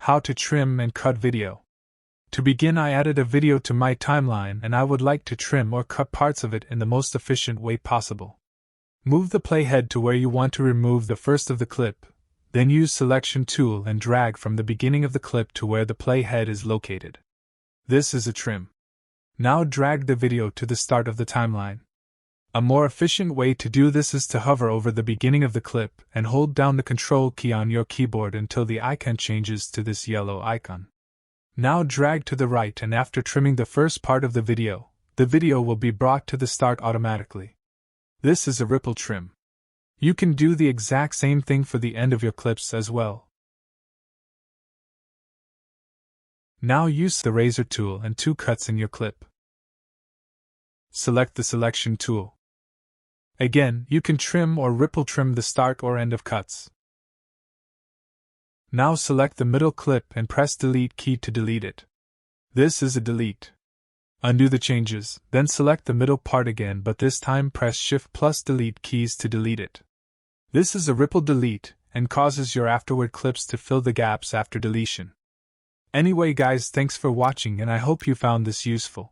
How to trim and cut video. To begin, I added a video to my timeline and I would like to trim or cut parts of it in the most efficient way possible. Move the playhead to where you want to remove the first of the clip, then use Selection tool and drag from the beginning of the clip to where the playhead is located. This is a trim. Now drag the video to the start of the timeline. A more efficient way to do this is to hover over the beginning of the clip and hold down the Ctrl key on your keyboard until the icon changes to this yellow icon. Now drag to the right, and after trimming the first part of the video will be brought to the start automatically. This is a ripple trim. You can do the exact same thing for the end of your clips as well. Now use the razor tool and 2 cuts in your clip. Select the Selection tool. Again, you can trim or ripple trim the start or end of cuts. Now select the middle clip and press Delete key to delete it. This is a delete. Undo the changes, then select the middle part again, but this time press Shift plus Delete keys to delete it. This is a ripple delete and causes your afterward clips to fill the gaps after deletion. Anyway guys, thanks for watching and I hope you found this useful.